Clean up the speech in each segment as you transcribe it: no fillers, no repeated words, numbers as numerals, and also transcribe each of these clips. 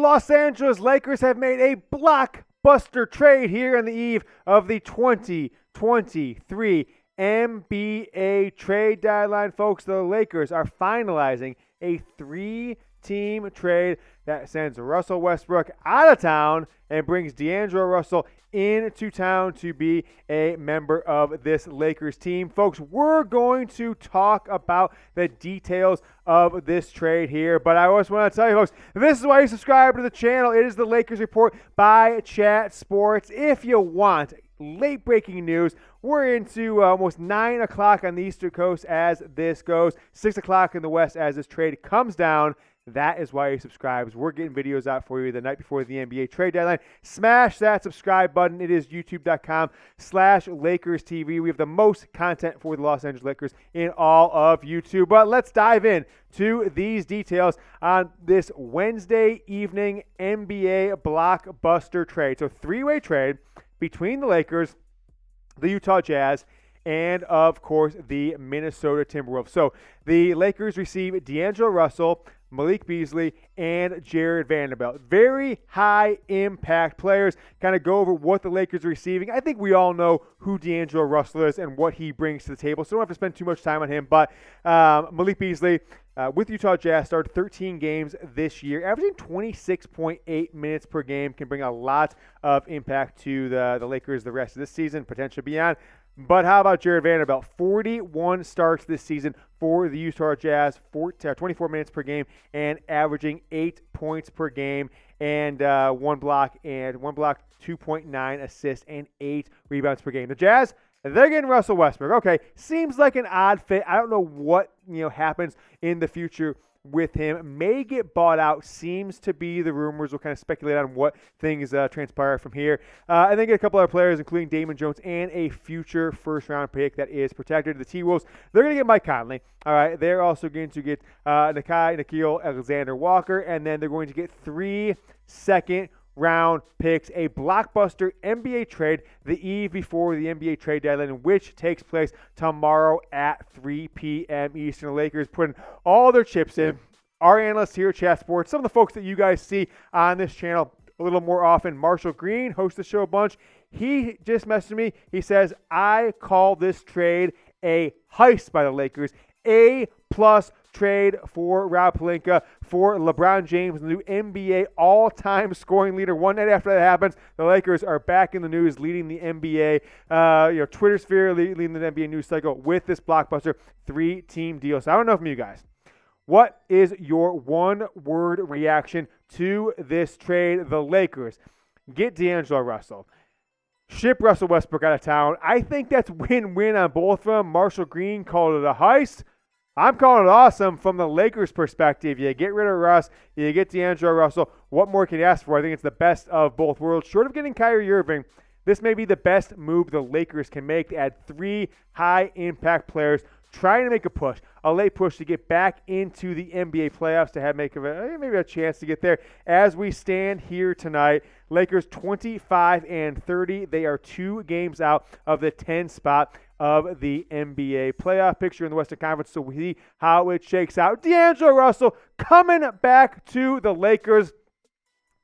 Los Angeles Lakers have made a blockbuster trade here on the eve of the 2023 NBA trade deadline. Folks, the Lakers are finalizing a 3-team trade that sends Russell Westbrook out of town and brings D'Angelo Russell into town to be a member of this Lakers team. Folks, we're going to talk about the details of this trade here, but I always want to tell you, folks, this is why you subscribe to the channel. It is the Lakers Report by Chat Sports. If you want late breaking news, we're into almost 9 o'clock on the Eastern Coast as this goes, 6 o'clock in the West as this trade comes down. That is why you subscribe. We're getting videos out for you the night before the NBA trade deadline. Smash that subscribe button. It is youtube.com/LakersTV. We have the most content for the Los Angeles Lakers in all of YouTube. But let's dive in to these details on this Wednesday evening NBA blockbuster trade. So 3-way trade between the Lakers, the Utah Jazz, and, of course, the Minnesota Timberwolves. So the Lakers receive D'Angelo Russell, Malik Beasley, and Jared Vanderbilt. Very high-impact players. Kind of go over what the Lakers are receiving. I think we all know who D'Angelo Russell is and what he brings to the table, so don't have to spend too much time on him. But Malik Beasley, with Utah Jazz, started 13 games this year, averaging 26.8 minutes per game, can bring a lot of impact to the Lakers the rest of this season, potentially beyond. But how about Jared Vanderbilt? 41 starts this season for the Utah Jazz, 24 minutes per game, and averaging 8 points per game, and one block, 2.9 assists, and 8 rebounds per game. The Jazz, they're getting Russell Westbrook. Okay, seems like an odd fit. I don't know what happens in the future with him. May get bought out, seems to be the rumors. We'll kind of speculate on what things transpire from here. And then get a couple other players, including Damien Jones and a future first-round pick that is protected. The T-Wolves, they're going to get Mike Conley. All right, they're also going to get Nickeil Alexander-Walker, and then they're going to get 3 second-round picks, a blockbuster NBA trade the eve before the NBA trade deadline, which takes place tomorrow at 3 p.m. Eastern. The Lakers putting all their chips in. Our analysts here at Chat Sports, some of the folks that you guys see on this channel a little more often, Marshall Green, hosts the show a bunch. He just messaged me. He says, I call this trade a heist by the Lakers. A-plus trade for Rob Pelinka, for LeBron James, the new NBA all-time scoring leader. One night after that happens, the Lakers are back in the news, leading the NBA, Twitter sphere, leading the NBA news cycle with this blockbuster 3-team deal. So I don't know from you guys, what is your one-word reaction to this trade? The Lakers get D'Angelo Russell, ship Russell Westbrook out of town. I think that's win-win on both of them. Marshall Green called it a heist. I'm calling it awesome from the Lakers' perspective. You get rid of Russ, you get D'Angelo Russell. What more can you ask for? I think it's the best of both worlds. Short of getting Kyrie Irving, this may be the best move the Lakers can make to add 3 high-impact players trying to make a late push to get back into the NBA playoffs, to have maybe a chance to get there. As we stand here tonight, Lakers 25-30. They are 2 games out of the 10 spot of the NBA playoff picture in the Western Conference. So we see how it shakes out. D'Angelo Russell coming back to the Lakers.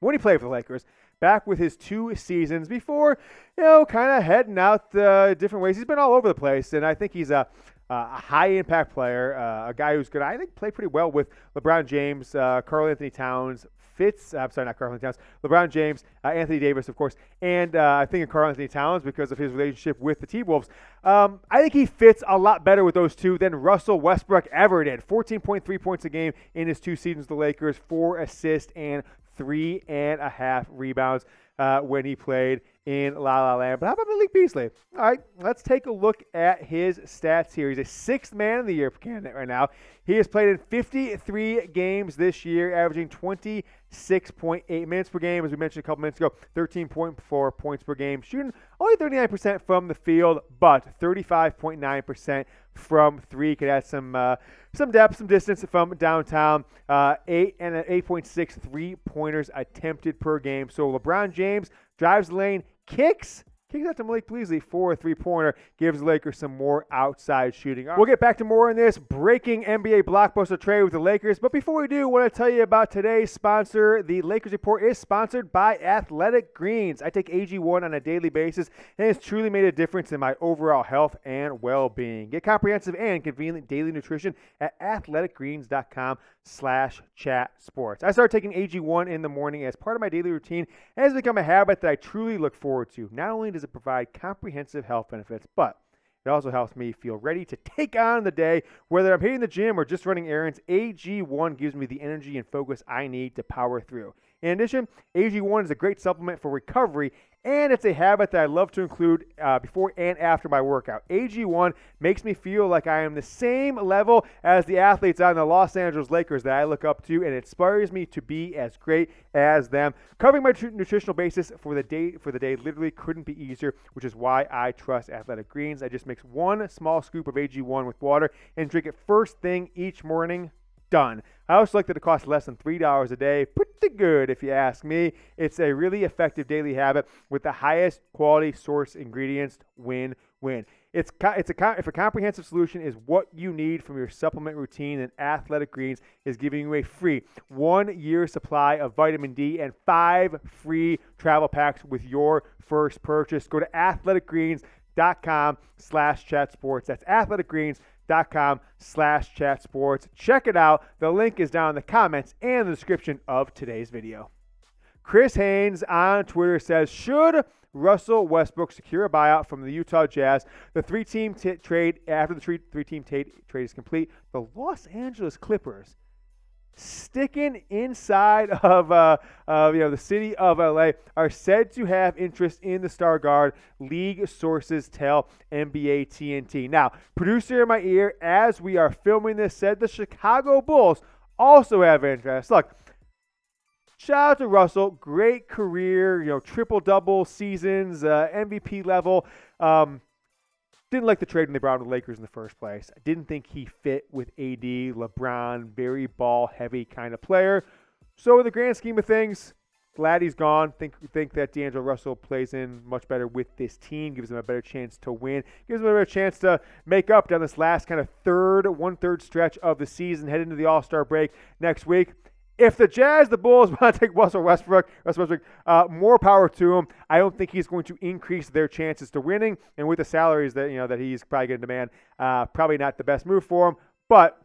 When he played for the Lakers, back with his 2 seasons before, kind of heading out different ways. He's been all over the place, and I think he's a high-impact player, a guy who's going to, I think, play pretty well with LeBron James, Karl-Anthony Towns, LeBron James, Anthony Davis, of course, and I think of Karl-Anthony Towns because of his relationship with the T-Wolves. I think he fits a lot better with those two than Russell Westbrook ever did. 14.3 points a game in his 2 seasons with the Lakers, 4 assists, and 3.5 rebounds when he played in La La Land. But how about Malik Beasley? All right, let's take a look at his stats here. He's a 6th man of the year candidate right now. He has played in 53 games this year, averaging 26.8 minutes per game, as we mentioned a couple minutes ago, 13.4 points per game, shooting only 39% from the field, but 35.9% from 3. Could add some depth, some distance from downtown. 8.6 3-pointers attempted per game. So LeBron James drives the lane, kicks kicks out to Malik Beasley for a three-pointer, gives the Lakers some more outside shooting. We'll get back to more on this breaking NBA blockbuster trade with the Lakers, but before we do, I want to tell you about today's sponsor. The Lakers Report is sponsored by Athletic Greens. I take AG1 on a daily basis, and it's truly made a difference in my overall health and well-being. Get comprehensive and convenient daily nutrition at athleticgreens.com/chatsports. I started taking AG1 in the morning as part of my daily routine, and it's become a habit that I truly look forward to. Not only does it provide comprehensive health benefits, but it also helps me feel ready to take on the day. Whether I'm hitting the gym or just running errands, AG1 gives me the energy and focus I need to power through. In addition, AG1 is a great supplement for recovery, and it's a habit that I love to include before and after my workout. AG1 makes me feel like I am the same level as the athletes on the Los Angeles Lakers that I look up to, and it inspires me to be as great as them. Covering my nutritional basis for the day literally couldn't be easier, which is why I trust Athletic Greens. I just mix one small scoop of AG1 with water and drink it first thing each morning. Done. I also like that it costs less than $3 a day. Pretty good, if you ask me. It's a really effective daily habit with the highest quality source ingredients. Win-win. If a comprehensive solution is what you need from your supplement routine, then Athletic Greens is giving you a free 1-year supply of vitamin D and 5 free travel packs with your first purchase. Go to athleticgreens.com/chatsports. That's athleticgreens.com/chatsports. Check it out. The link is down in the comments and the description of today's video. Chris Haynes on Twitter says, should Russell Westbrook secure a buyout from the Utah Jazz, the three-team trade after the three-team trade is complete, the Los Angeles Clippers sticking inside of the city of LA are said to have interest in the star guard, league sources tell NBA TNT. Now, producer in my ear, as we are filming this, said the Chicago Bulls also have interest. Look, shout out to Russell, great career, triple-double seasons, MVP level. Didn't like the trade when they brought him to the Lakers in the first place. I didn't think he fit with AD, LeBron, very ball-heavy kind of player. So in the grand scheme of things, glad he's gone. Think that D'Angelo Russell plays in much better with this team, gives them a better chance to win, gives them a better chance to make up down this last kind of one-third stretch of the season, head into the All-Star break next week. If the Jazz, the Bulls want to take Russell Westbrook, more power to him. I don't think he's going to increase their chances to winning, and with the salaries that he's probably going to demand, probably not the best move for him. But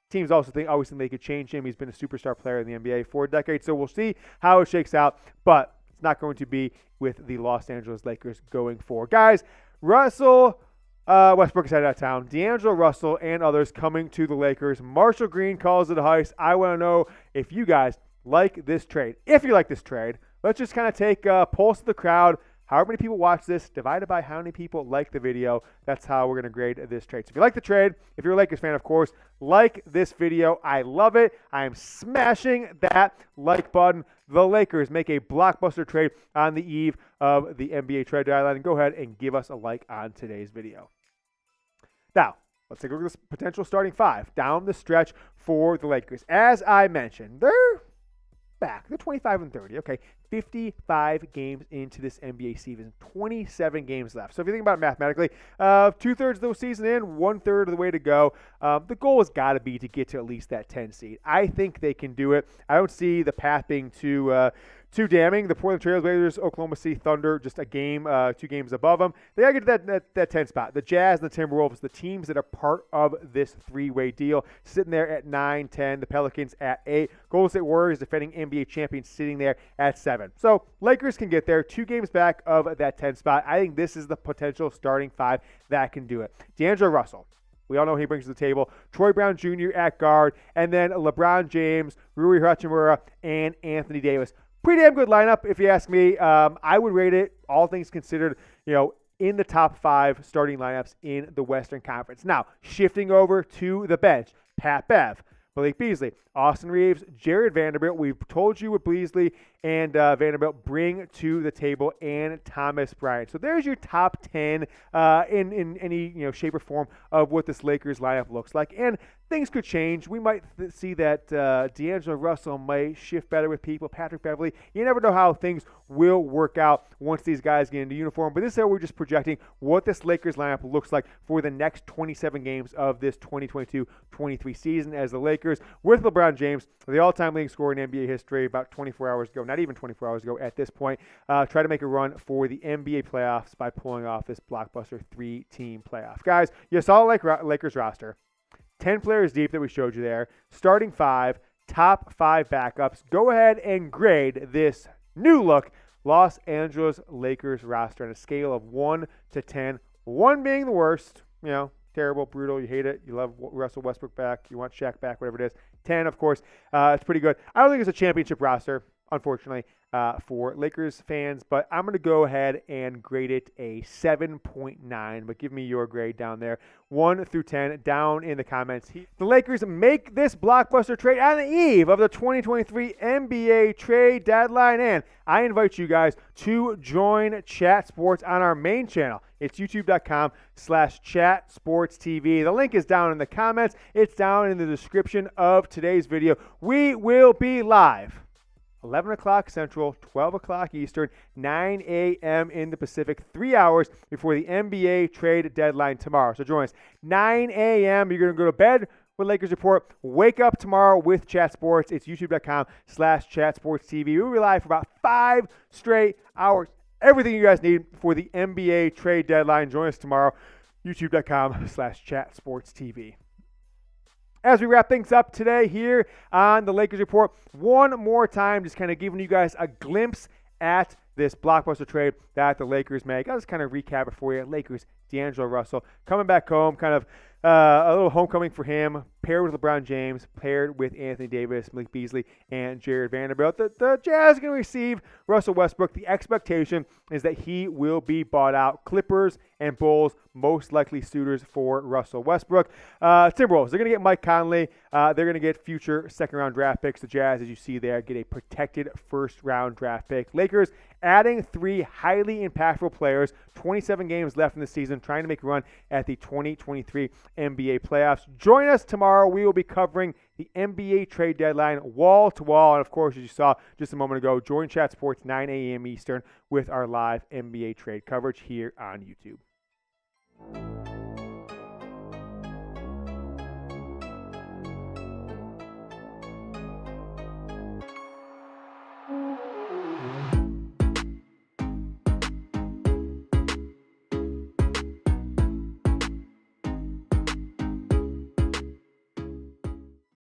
teams always think they could change him. He's been a superstar player in the NBA for a decade, so we'll see how it shakes out. But it's not going to be with the Los Angeles Lakers going forward, guys. Russell Westbrook is headed out of town. D'Angelo Russell and others coming to the Lakers. Marshall Green calls it a heist. I want to know if you guys like this trade. If you like this trade, let's just kind of take a pulse of the crowd. However many people watch this, divided by how many people like the video. That's how we're going to grade this trade. So if you like the trade, if you're a Lakers fan, of course, like this video. I love it. I am smashing that like button. The Lakers make a blockbuster trade on the eve of the NBA trade deadline. Go ahead and give us a like on today's video. Now, let's take a look at this potential starting five down the stretch for the Lakers. As I mentioned, they're back. They're 25-30. Okay, 55 games into this NBA season, 27 games left. So if you think about it mathematically, 2/3 of the season in, 1/3 of the way to go. The goal has got to be to get to at least that 10 seed. I think they can do it. I don't see the path being too damning. The Portland Trail Blazers, Oklahoma City Thunder, just a game, 2 games above them. They got to get that 10 spot. The Jazz and the Timberwolves, the teams that are part of this three-way deal, sitting there at 9, 10. The Pelicans at 8. Golden State Warriors, defending NBA champions, sitting there at 7. So Lakers can get there, 2 games back of that 10 spot. I think this is the potential starting 5 that can do it. D'Angelo Russell. We all know he brings to the table. Troy Brown Jr. at guard. And then LeBron James, Rui Hachimura, and Anthony Davis. Pretty damn good lineup, if you ask me. I would rate it, all things considered, in the top 5 starting lineups in the Western Conference. Now, shifting over to the bench, Pat Bev, Malik Beasley, Austin Reeves, Jared Vanderbilt. We've told you with Beasley, and Vanderbilt bring to the table, and Thomas Bryant. So there's your top 10 in any shape or form of what this Lakers lineup looks like. And things could change. We might see that D'Angelo Russell might shift better with people. Patrick Beverley. You never know how things will work out once these guys get into uniform. But this is how we're just projecting what this Lakers lineup looks like for the next 27 games of this 2022-23 season, as the Lakers, with LeBron James, the all-time leading scorer in NBA history, about 24 hours ago, not even 24 hours ago at this point, try to make a run for the NBA playoffs by pulling off this blockbuster 3-team playoff. Guys, you saw the Lakers roster. 10 players deep that we showed you there. Starting 5, top 5 backups. Go ahead and grade this new look Los Angeles Lakers roster on a scale of 1 to 10. 1 being the worst, terrible, brutal, you hate it, you love Russell Westbrook back, you want Shaq back, whatever it is. 10, of course, it's pretty good. I don't think it's a championship roster, unfortunately, for Lakers fans, but I'm going to go ahead and grade it a 7.9, but give me your grade down there, 1 through 10, down in the comments. The Lakers make this blockbuster trade on the eve of the 2023 NBA trade deadline, and I invite you guys to join Chat Sports on our main channel. It's youtube.com/chatsportstv. The link is down in the comments. It's down in the description of today's video. We will be live 11 o'clock Central, 12 o'clock Eastern, 9 a.m. in the Pacific, 3 hours before the NBA trade deadline tomorrow. So join us. 9 a.m. You're going to go to bed with Lakers Report. Wake up tomorrow with Chat Sports. It's youtube.com/chatsportstv. We'll be live for about 5 straight hours. Everything you guys need for the NBA trade deadline. Join us tomorrow. youtube.com/chatsportstv. As we wrap things up today here on the Lakers Report, one more time, just kind of giving you guys a glimpse at this blockbuster trade that the Lakers make. I'll just kind of recap it for you. Lakers, D'Angelo Russell, coming back home, kind of a little homecoming for him, paired with LeBron James, paired with Anthony Davis, Malik Beasley, and Jared Vanderbilt. The Jazz are going to receive Russell Westbrook. The expectation is that he will be bought out. Clippers and Bulls, most likely suitors for Russell Westbrook. Timberwolves, they're going to get Mike Conley. They're going to get future second-round draft picks. The Jazz, as you see there, get a protected first-round draft pick. Lakers adding 3 highly impactful players, 27 games left in the season, trying to make a run at the 2023 NBA playoffs. Join us tomorrow. We will be covering the NBA trade deadline wall to wall. And of course, as you saw just a moment ago, join Chat Sports 9 a.m. Eastern with our live NBA trade coverage here on YouTube.